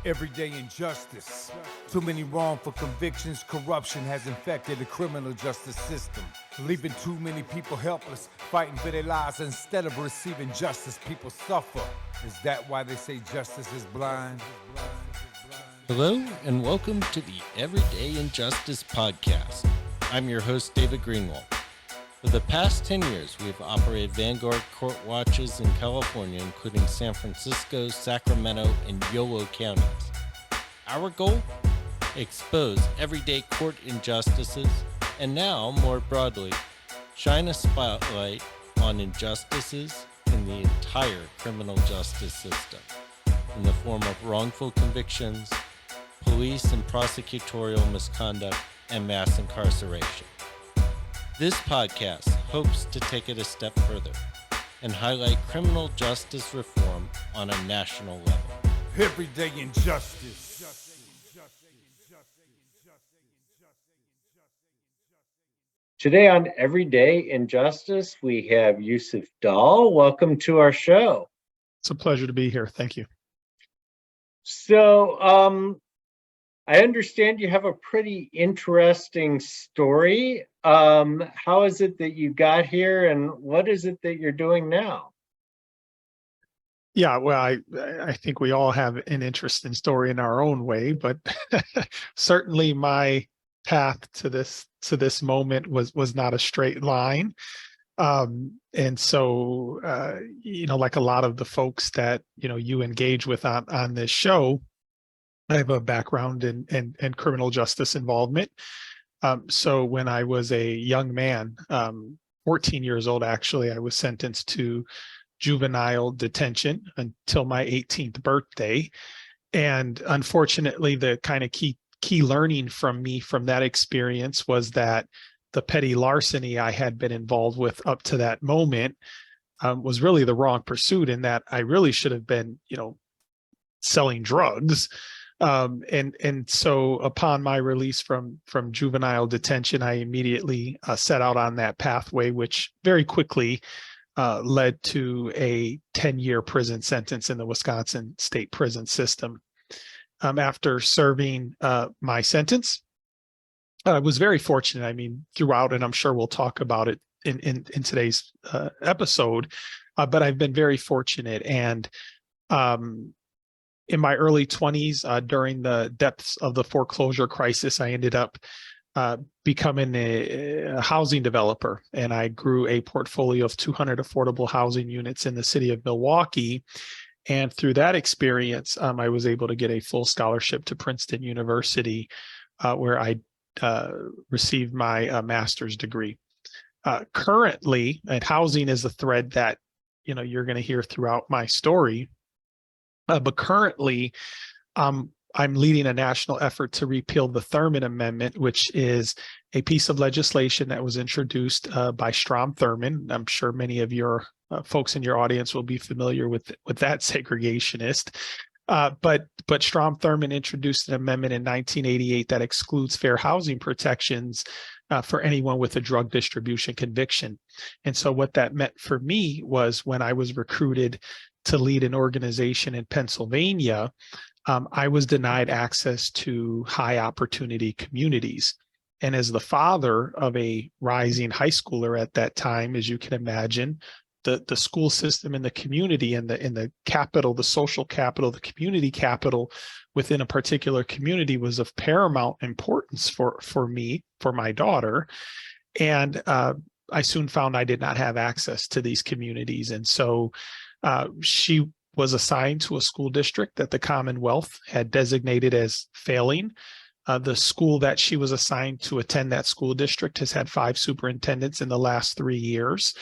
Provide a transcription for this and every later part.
Everyday injustice. Too many wrongful convictions. Corruption has infected the criminal justice system, leaving too many people helpless, fighting for their lives. Instead of receiving justice, people suffer. Is that why they say justice is blind? Hello, and welcome to the Everyday Injustice Podcast. I'm your host, David Greenwald. For the past 10 years, we've operated Vanguard Court Watches in California, including San Francisco, Sacramento, and Yolo counties. Our goal? Expose everyday court injustices, and now, more broadly, shine a spotlight on injustices in the entire criminal justice system, in the form of wrongful convictions, police and prosecutorial misconduct, and mass incarceration. This podcast hopes to take it a step further and highlight criminal justice reform on a national level. Everyday injustice. Today on Everyday Injustice, we have Yusuf Dahl. Welcome to our show. It's a pleasure to be here. Thank you. So, I understand you have a pretty interesting story. How is it that you got here, and what is it that you're doing now? Yeah, well, I think we all have an interesting story in our own way, but certainly my path to this moment was not a straight line. And so, like a lot of the folks that, you engage with on this show, I have a background in criminal justice involvement. So when I was a young man, 14 years old, actually, I was sentenced to juvenile detention until my 18th birthday. And unfortunately, the kind of key learning from that experience was that the petty larceny I had been involved with up to that moment was really the wrong pursuit, in that I really should have been, selling drugs. And so upon my release from juvenile detention, I immediately set out on that pathway, which very quickly led to a 10-year prison sentence in the Wisconsin state prison system. After serving my sentence, I was very fortunate. I mean, throughout, and I'm sure we'll talk about it in today's episode, but I've been very fortunate. And in my early 20s, during the depths of the foreclosure crisis, I ended up becoming a housing developer, and I grew a portfolio of 200 affordable housing units in the city of Milwaukee. And through that experience, I was able to get a full scholarship to Princeton University, where I received my master's degree. Currently, and housing is a thread that you're going to hear throughout my story. But currently, I'm leading a national effort to repeal the Thurmond Amendment, which is a piece of legislation that was introduced by Strom Thurmond. I'm sure many of your folks in your audience will be familiar with that segregationist. But Strom Thurmond introduced an amendment in 1988 that excludes fair housing protections for anyone with a drug distribution conviction. And so what that meant for me was, when I was recruited to lead an organization in Pennsylvania, I was denied access to high opportunity communities. And as the father of a rising high schooler at that time, as you can imagine, the school system in the community and the capital, the social capital, the community capital within a particular community was of paramount importance for me, for my daughter. And I soon found I did not have access to these communities. And so she was assigned to a school district that the Commonwealth had designated as failing. The school that she was assigned to attend, that school district, has had 5 superintendents in the last 3 years.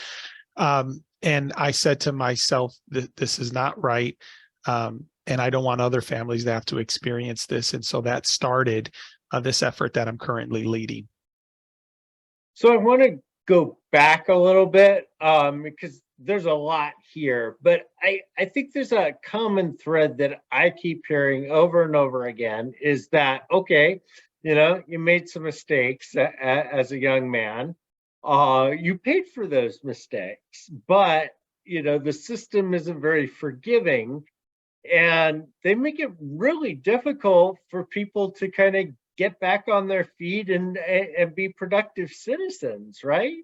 And I said to myself that this is not right. And I don't want other families to have to experience this. And so that started this effort that I'm currently leading. So I want to go back a little bit because there's a lot here, but I think there's a common thread that I keep hearing over and over again, is that, okay, you made some mistakes as a young man. You paid for those mistakes, but the system isn't very forgiving. and they make it really difficult for people to kind of get back on their feet and be productive citizens, right?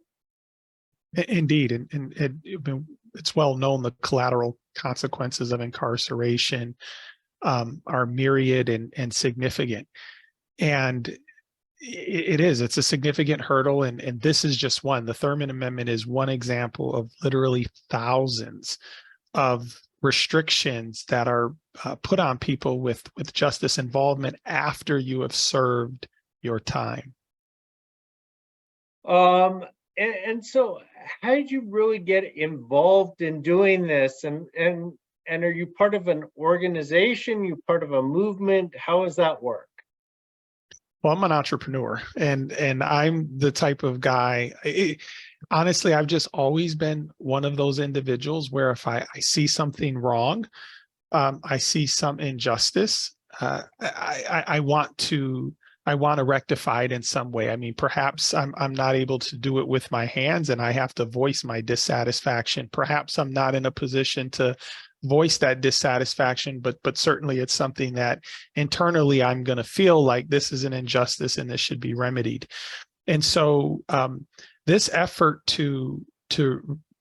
Indeed, and it's well known the collateral consequences of incarceration are myriad and significant. And it's a significant hurdle. And this is just one. The Thurmond Amendment is one example of literally thousands of restrictions that are put on people with justice involvement after you have served your time. And so how did you really get involved in doing this? And are you part of an organization? You part of a movement? How does that work? Well, I'm an entrepreneur, and I'm the type of guy. Honestly, I've just always been one of those individuals where if I see something wrong, I see some injustice, I want to rectify it in some way. I mean, perhaps I'm not able to do it with my hands, and I have to voice my dissatisfaction. Perhaps I'm not in a position to voice that dissatisfaction, but certainly it's something that internally I'm going to feel like this is an injustice and this should be remedied. And so this effort to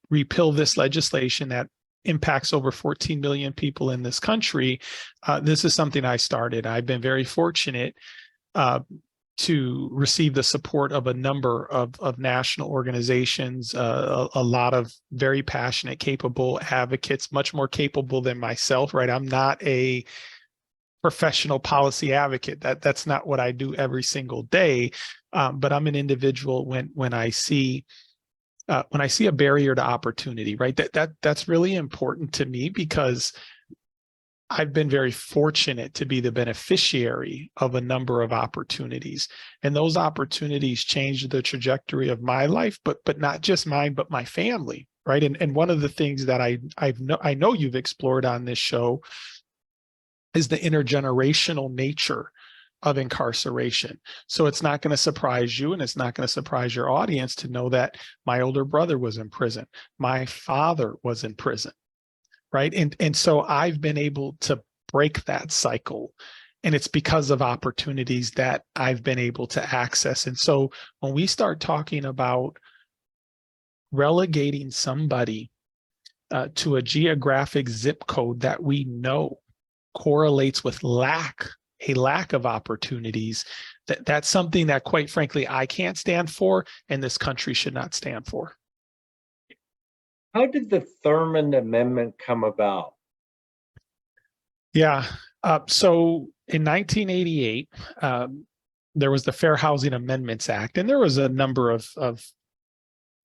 repeal this legislation that impacts over 14 million people in this country, this is something I started. I've been very fortunate to receive the support of a number of national organizations, a lot of very passionate, capable advocates, much more capable than myself, right? I'm not a professional policy advocate. That's not what I do every single day. But I'm an individual when I see a barrier to opportunity, right? That's really important to me because I've been very fortunate to be the beneficiary of a number of opportunities, and those opportunities changed the trajectory of my life, but not just mine, but my family, right? And one of the things that I know you've explored on this show is the intergenerational nature of incarceration. So it's not going to surprise you, and it's not going to surprise your audience to know that my older brother was in prison. My father was in prison. Right. And so I've been able to break that cycle. And it's because of opportunities that I've been able to access. And so when we start talking about relegating somebody to a geographic zip code that we know correlates with a lack of opportunities, that's something that, quite frankly, I can't stand for, and this country should not stand for. How did the Thurmond Amendment come about? Yeah. So in 1988, there was the Fair Housing Amendments Act, and there was a number of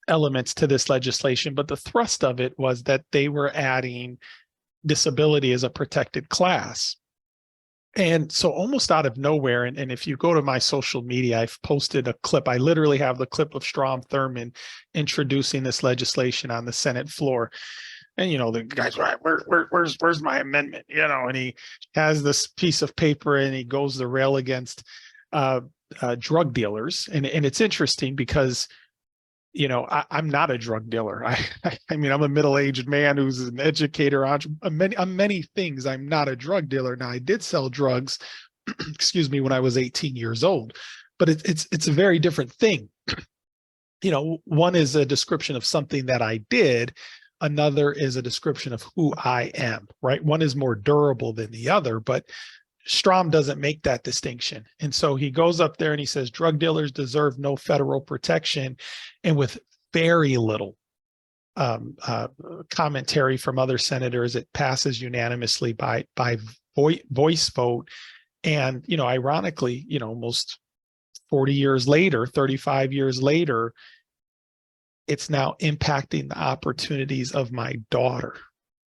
elements to this legislation, but the thrust of it was that they were adding disability as a protected class. And so almost out of nowhere, and if you go to my social media, I've posted a clip. I literally have the clip of Strom Thurmond introducing this legislation on the Senate floor. And, the guy's right, where's my amendment? And he has this piece of paper and he goes the rail against drug dealers. And it's interesting because, I'm not a drug dealer. I mean, I'm a middle-aged man who's an educator on many things. I'm not a drug dealer. Now, I did sell drugs, excuse me, when I was 18 years old, but it's a very different thing. One is a description of something that I did. Another is a description of who I am, right? One is more durable than the other, but Strom doesn't make that distinction. And so he goes up there and he says, drug dealers deserve no federal protection. And with very little commentary from other senators, it passes unanimously by voice vote. And, ironically, almost 40 years later, 35 years later, it's now impacting the opportunities of my daughter.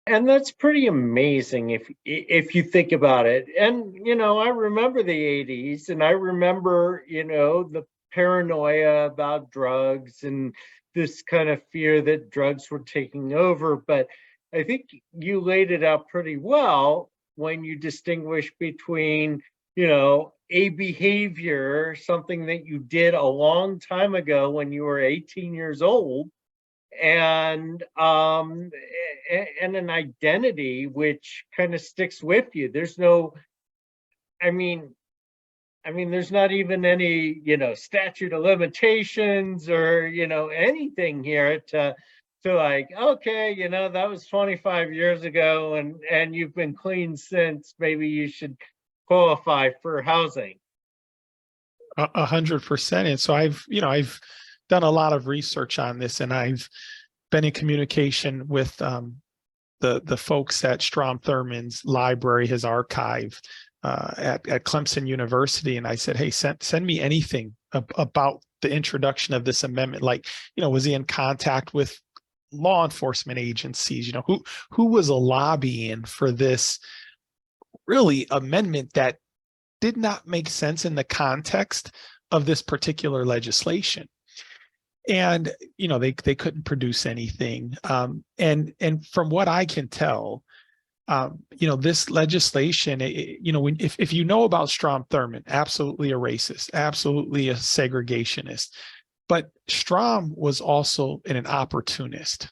And that's pretty amazing if you think about it. And, I remember the 80s, and I remember, the paranoia about drugs and this kind of fear that drugs were taking over. But I think you laid it out pretty well when you distinguish between, a behavior, something that you did a long time ago when you were 18 years old, and an identity which kind of sticks with you. There's no, I mean, there's not even any, statute of limitations or, anything here to like, okay, that was 25 years ago and you've been clean since, maybe you should qualify for housing. 100%. And so I've done a lot of research on this, and I've been in communication with the folks at Strom Thurmond's library, his archive at Clemson University. And I said, hey, send me anything about the introduction of this amendment. Like, was he in contact with law enforcement agencies? Who was lobbying for this really amendment that did not make sense in the context of this particular legislation. And, they couldn't produce anything. And from what I can tell, this legislation, if you know about Strom Thurmond, absolutely a racist, absolutely a segregationist. But Strom was also an opportunist.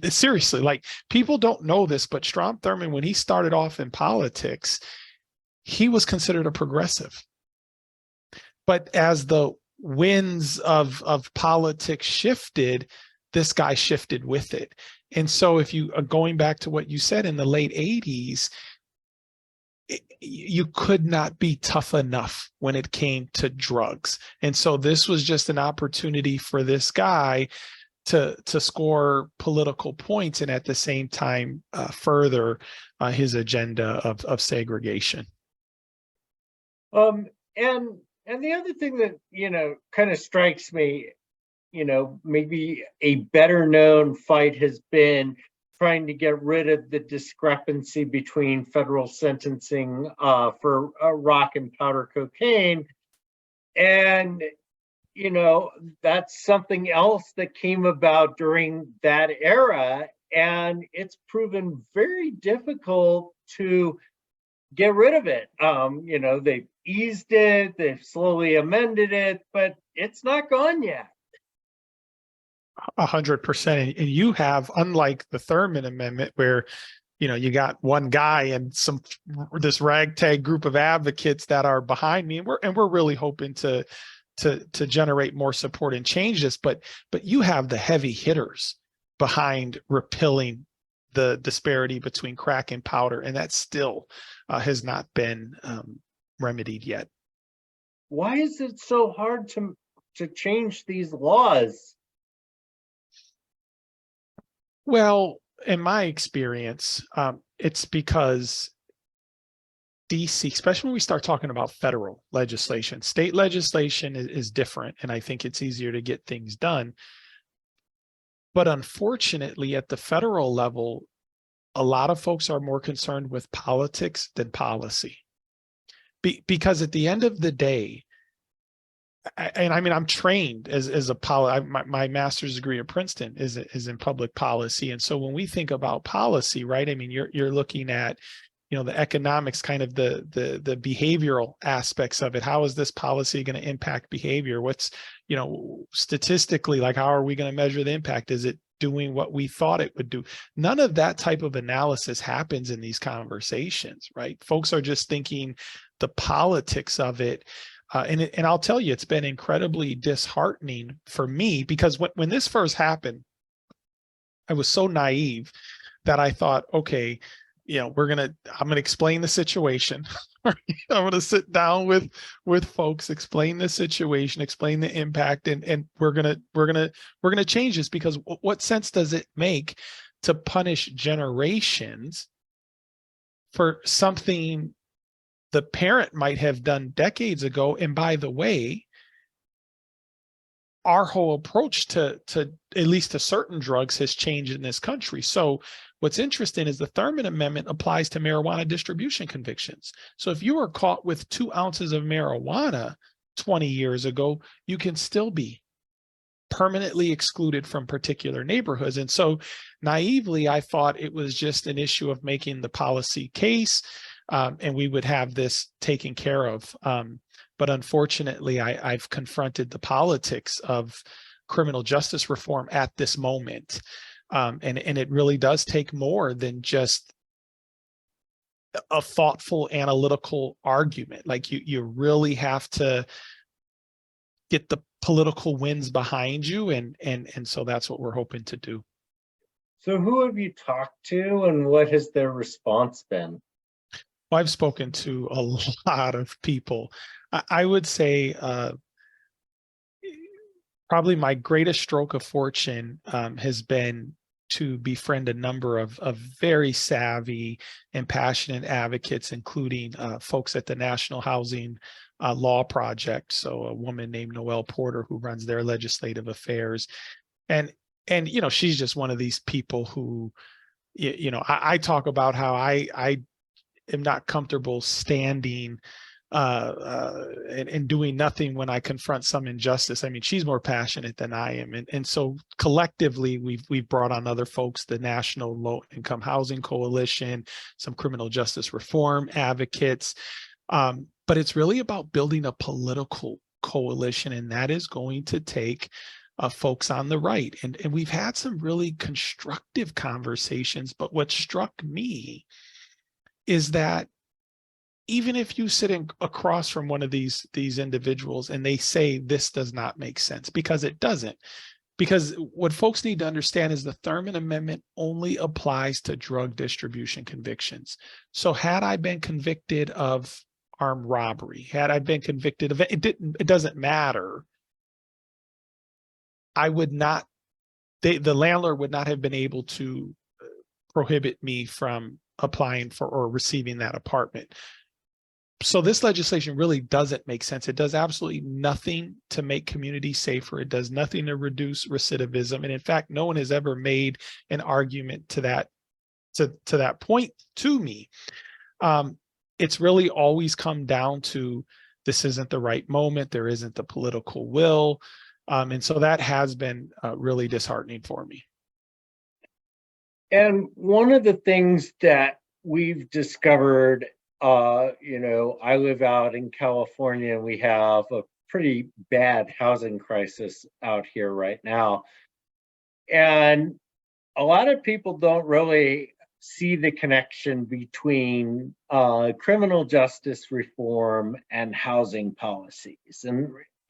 Seriously, people don't know this, but Strom Thurmond, when he started off in politics, he was considered a progressive. But as the winds of politics shifted, this guy shifted with it. And so if you are going back to what you said in the late 80s, you could not be tough enough when it came to drugs. And so this was just an opportunity for this guy to score political points and at the same time further his agenda of segregation. And the other thing that, kind of strikes me, maybe a better known fight has been trying to get rid of the discrepancy between federal sentencing for rock and powder cocaine. And, that's something else that came about during that era. And it's proven very difficult to get rid of it. They've eased it, they've slowly amended it, but it's not gone yet. 100%. And you have, unlike the Thurmond Amendment, where you got one guy and this ragtag group of advocates that are behind me, and we're really hoping to generate more support and change this. But you have the heavy hitters behind repealing the disparity between crack and powder, and that still has not been remedied yet. Why is it so hard to change these laws? Well, in my experience, it's because DC, especially when we start talking about federal legislation, state legislation is different, and I think it's easier to get things done. But unfortunately, at the federal level, a lot of folks are more concerned with politics than policy. Because at the end of the day, I'm trained as a my master's degree at Princeton is in public policy. And so when we think about policy, right, you're looking at, the economics, kind of the behavioral aspects of it. How is this policy going to impact behavior? What's, statistically, how are we going to measure the impact? Is it doing what we thought it would do? None of that type of analysis happens in these conversations, right? Folks are just thinking the politics of it. And I'll tell you, it's been incredibly disheartening for me, because when this first happened, I was so naive that I thought, okay, I'm going to explain the situation. I'm going to sit down with folks, explain the situation, explain the impact, and we're going to change this, because what sense does it make to punish generations for something the parent might have done decades ago? And by the way, our whole approach to at least to certain drugs has changed in this country. So what's interesting is the Thurmond Amendment applies to marijuana distribution convictions. So if you were caught with 2 ounces of marijuana 20 years ago, you can still be permanently excluded from particular neighborhoods. And so naively, I thought it was just an issue of making the policy case, and we would have this taken care of. But unfortunately, I've confronted the politics of criminal justice reform at this moment. And it really does take more than just a thoughtful analytical argument. Like you really have to get the political winds behind you, and so that's what we're hoping to do. So who have you talked to, and what has their response been? Well, I've spoken to a lot of people. I would say probably my greatest stroke of fortune has been to befriend a number of very savvy and passionate advocates, including folks at the National Housing Law Project. So a woman named Noelle Porter, who runs their legislative affairs. And she's just one of these people who, I talk about how I am not comfortable standing and doing nothing when I confront some injustice. I mean, she's more passionate than I am. And so collectively, we've brought on other folks, the National Low Income Housing Coalition, some criminal justice reform advocates. But it's really about building a political coalition, and that is going to take folks on the right. And we've had some really constructive conversations, but what struck me is that even if you sit across from one of these individuals and they say this does not make sense, because it doesn't, because what folks need to understand is the Thurmond Amendment only applies to drug distribution convictions. So had I been convicted of armed robbery, had I been convicted of it doesn't matter. I would not, the landlord would not have been able to prohibit me from applying for or receiving that apartment. So this legislation really doesn't make sense. It does absolutely nothing to make communities safer. It does nothing to reduce recidivism. And in fact, no one has ever made an argument to that point to me. It's really always come down to this isn't the right moment. There isn't the political will. And so that has been really disheartening for me. And one of the things that we've discovered, I live out in California, and we have a pretty bad housing crisis out here right now. And a lot of people don't really see the connection between criminal justice reform and housing policies.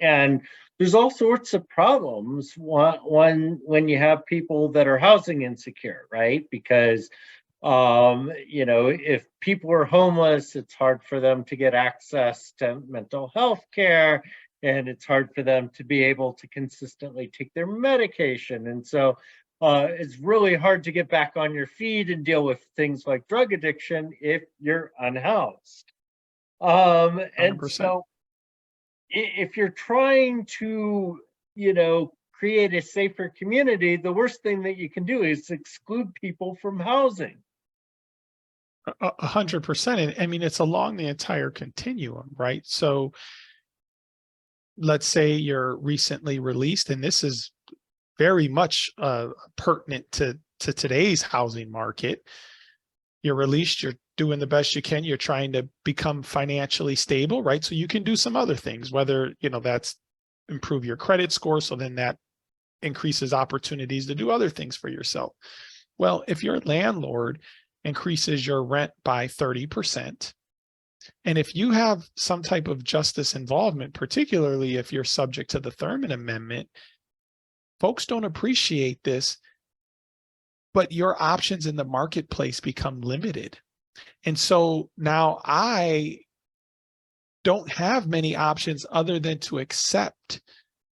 And there's all sorts of problems when you have people that are housing insecure, right? Because if people are homeless, it's hard for them to get access to mental health care, and it's hard for them to be able to consistently take their medication. And so it's really hard to get back on your feet and deal with things like drug addiction if you're unhoused. And 100%. so if you're trying to, create a safer community, the worst thing that you can do is exclude people from housing. 100%. And I mean, it's along the entire continuum, right? So let's say you're recently released, and this is very much pertinent to today's housing market. You're released, you're doing the best you can, you're trying to become financially stable, right? So you can do some other things, whether, that's improve your credit score. So then that increases opportunities to do other things for yourself. Well, if your landlord increases your rent by 30%, and if you have some type of justice involvement, particularly if you're subject to the Thurmond Amendment, folks don't appreciate this, but your options in the marketplace become limited. And so now I don't have many options other than to accept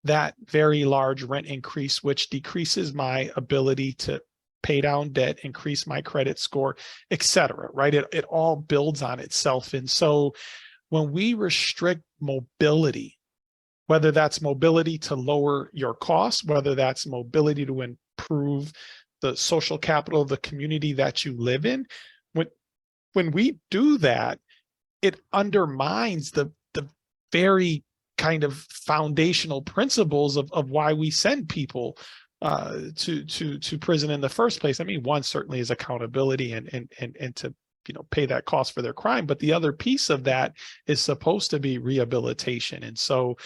that very large rent increase, which decreases my ability to pay down debt, increase my credit score, et cetera, right? It all builds on itself. And so when we restrict mobility, whether that's mobility to lower your costs, whether that's mobility to improve the social capital of the community that you live in, when we do that, it undermines the very kind of foundational principles of why we send people to prison in the first place. I mean, one certainly is accountability and to pay that cost for their crime, but the other piece of that is supposed to be rehabilitation. And so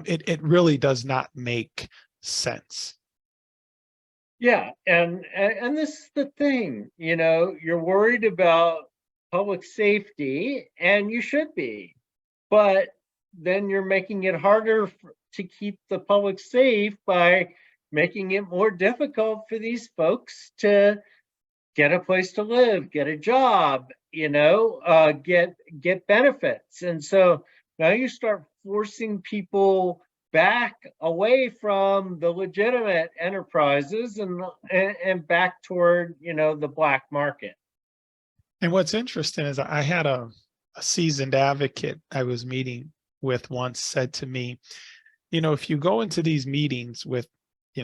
it really does not make sense. Yeah, and this is the thing, you're worried about public safety, and you should be, but then you're making it harder to keep the public safe by making it more difficult for these folks to get a place to live, get a job, get benefits. And so now you start forcing people back away from the legitimate enterprises and back toward, the black market. And what's interesting is I had a seasoned advocate I was meeting with once said to me, if you go into these meetings with,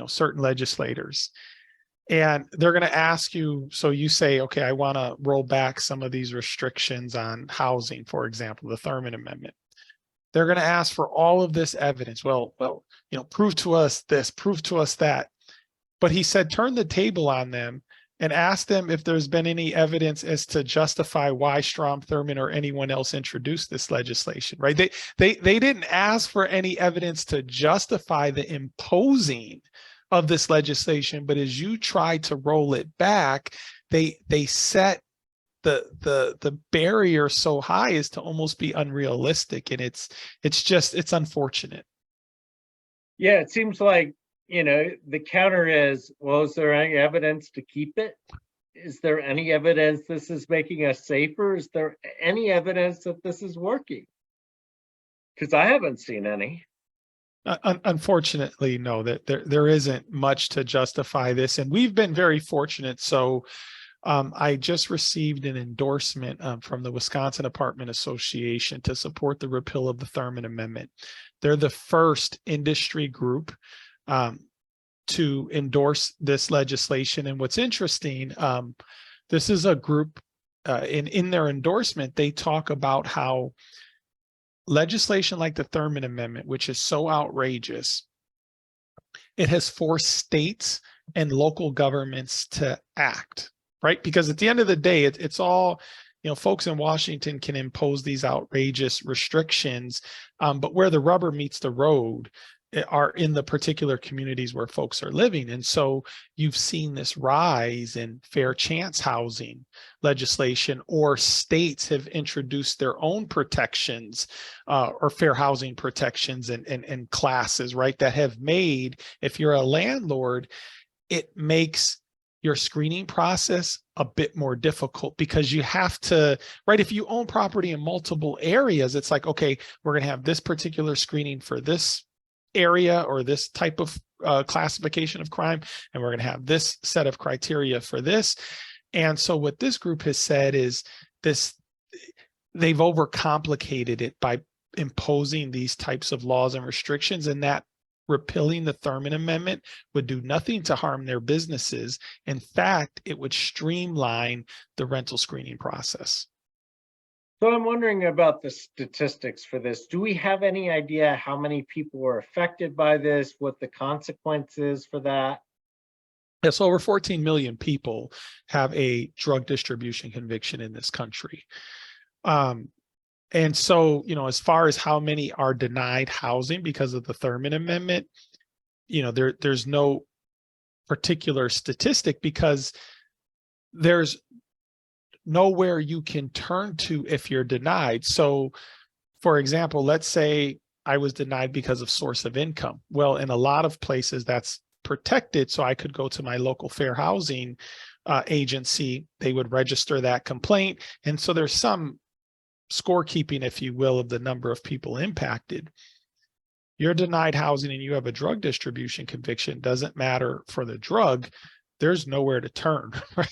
certain legislators, and they're going to ask you, so you say, okay, I want to roll back some of these restrictions on housing, for example, the Thurmond Amendment. They're going to ask for all of this evidence. Well, prove to us this, prove to us that. But he said, turn the table on them and ask them if there's been any evidence as to justify why Strom Thurmond or anyone else introduced this legislation, right? They didn't ask for any evidence to justify the imposing of this legislation, but as you try to roll it back, they set the barrier so high as to almost be unrealistic, and it's unfortunate. Yeah, it seems like the counter is, well, is there any evidence to keep it? Is there any evidence this is making us safer? Is there any evidence that this is working? Because I haven't seen any. Unfortunately, no, that there isn't much to justify this, and we've been very fortunate. So I just received an endorsement from the Wisconsin Apartment Association to support the repeal of the Thurmond Amendment. They're the first industry group to endorse this legislation. And what's interesting, this is a group in their endorsement, they talk about how legislation like the Thurmond Amendment, which is so outrageous, it has forced states and local governments to act, right? Because at the end of the day, it's all, folks in Washington can impose these outrageous restrictions, but where the rubber meets the road are in the particular communities where folks are living. And so you've seen this rise in fair chance housing legislation, or states have introduced their own protections or fair housing protections and classes, right? That have made, if you're a landlord, it makes your screening process a bit more difficult, because you have to, right? If you own property in multiple areas, it's like, okay, we're going to have this particular screening for this area or this type of classification of crime, and we're going to have this set of criteria for this. And so what this group has said is they've overcomplicated it by imposing these types of laws and restrictions, and that repealing the Thurmond Amendment would do nothing to harm their businesses. In fact, it would streamline the rental screening process. So I'm wondering about the statistics for this. Do we have any idea how many people are affected by this, what the consequences for that? Yeah, so over 14 million people have a drug distribution conviction in this country. And so, as far as how many are denied housing because of the Thurmond Amendment, there's no particular statistic, because there's nowhere you can turn to if you're denied. So, for example, let's say I was denied because of source of income. Well, in a lot of places that's protected. So I could go to my local fair housing agency. They would register that complaint. And so there's some scorekeeping, if you will, of the number of people impacted. You're denied housing and you have a drug distribution conviction. Doesn't matter for the drug. There's nowhere to turn, right?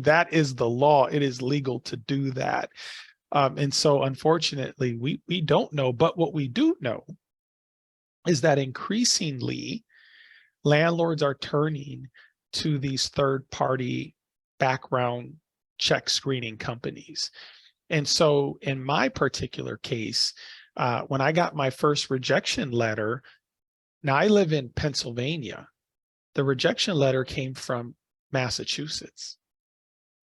That is the law. It is legal to do that. And so unfortunately, we don't know, but what we do know is that increasingly landlords are turning to these third-party background check screening companies. And so in my particular case, when I got my first rejection letter, now I live in Pennsylvania. The rejection letter came from Massachusetts.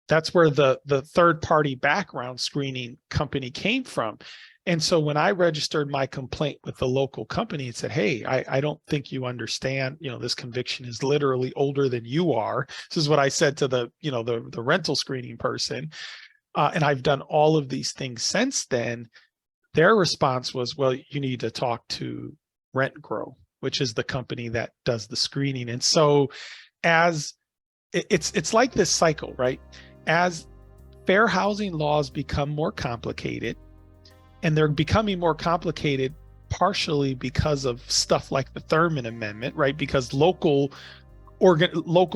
That's where the third-party background screening company came from. And so when I registered my complaint with the local company, it said, hey, I don't think you understand, this conviction is literally older than you are. This is what I said to the rental screening person. And I've done all of these things since then. Their response was, well, you need to talk to RentGrow, which is the company that does the screening. And so as it's like this cycle, right? As fair housing laws become more complicated, and they're becoming more complicated partially because of stuff like the Thurmond Amendment, right? Because local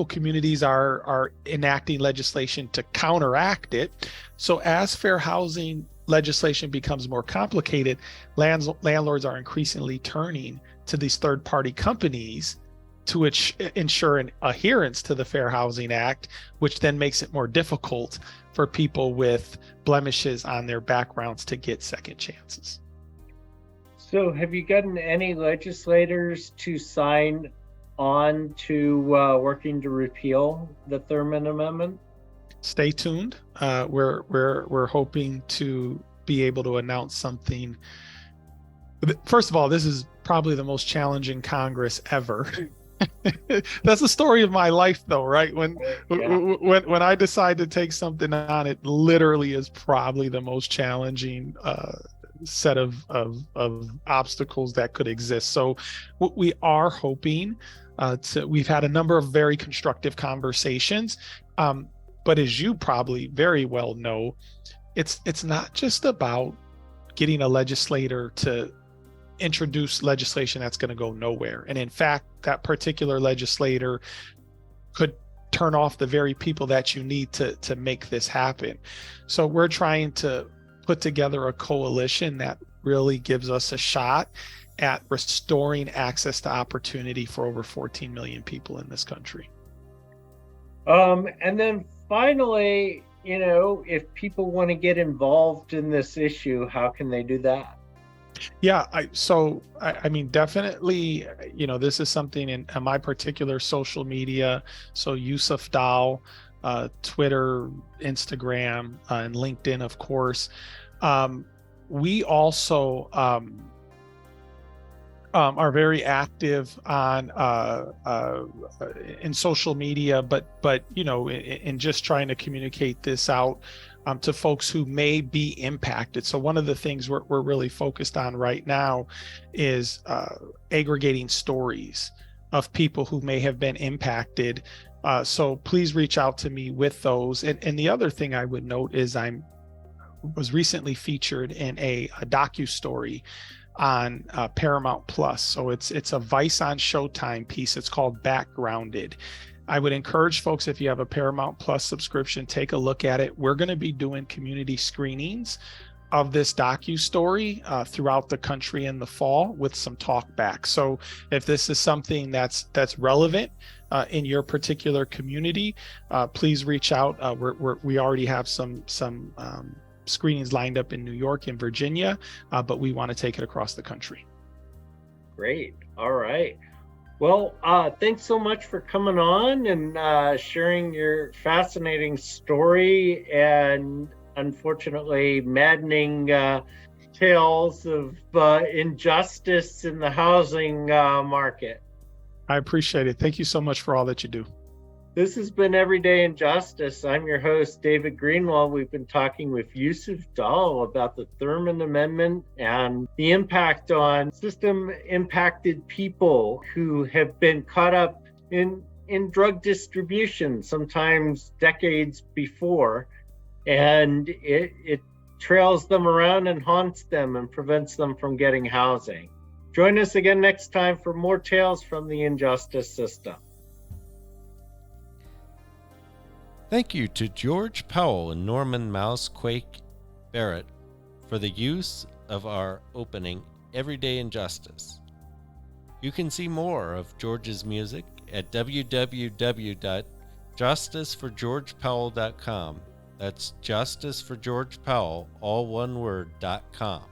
communities are enacting legislation to counteract it. So as fair housing legislation becomes more complicated, landlords are increasingly turning to these third-party companies to ensure an adherence to the Fair Housing Act, which then makes it more difficult for people with blemishes on their backgrounds to get second chances. So have you gotten any legislators to sign on to working to repeal the Thurmond Amendment? Stay tuned. We're hoping to be able to announce something. First of all, this is probably the most challenging Congress ever. That's the story of my life, though, right? When I decide to take something on, it literally is probably the most challenging set of obstacles that could exist. So we are hoping we've had a number of very constructive conversations, but as you probably very well know, it's not just about getting a legislator to introduce legislation that's going to go nowhere. And in fact, that particular legislator could turn off the very people that you need to make this happen. So we're trying to put together a coalition that really gives us a shot at restoring access to opportunity for over 14 million people in this country. And then finally, if people want to get involved in this issue, how can they do that? Yeah, I mean, definitely, this is something in my particular social media. So Yusuf Dahl, Twitter, Instagram, and LinkedIn, of course. We also are very active on in social media, but in just trying to communicate this out to folks who may be impacted. So one of the things we're really focused on right now is aggregating stories of people who may have been impacted. So please reach out to me with those. And the other thing I would note is I was recently featured in a docu-story on Paramount Plus. So it's a Vice on Showtime piece. It's called Backgrounded. I would encourage folks, if you have a Paramount Plus subscription, take a look at it. We're going to be doing community screenings of this docu-story throughout the country in the fall with some talk back. So if this is something that's relevant in your particular community, please reach out. We already have some screenings lined up in New York and Virginia, but we want to take it across the country. Great. All right. Well, thanks so much for coming on and sharing your fascinating story and unfortunately maddening tales of injustice in the housing market. I appreciate it. Thank you so much for all that you do. This has been Everyday Injustice. I'm your host, David Greenwald. We've been talking with Yusuf Dahl about the Thurmond Amendment and the impact on system-impacted people who have been caught up in drug distribution, sometimes decades before, and it trails them around and haunts them and prevents them from getting housing. Join us again next time for more tales from the injustice system. Thank you to George Powell and Norman Mousequake Barrett for the use of our opening, Everyday Injustice. You can see more of George's music at www.justiceforgeorgepowell.com. That's Justice for George Powell, all one word, .com.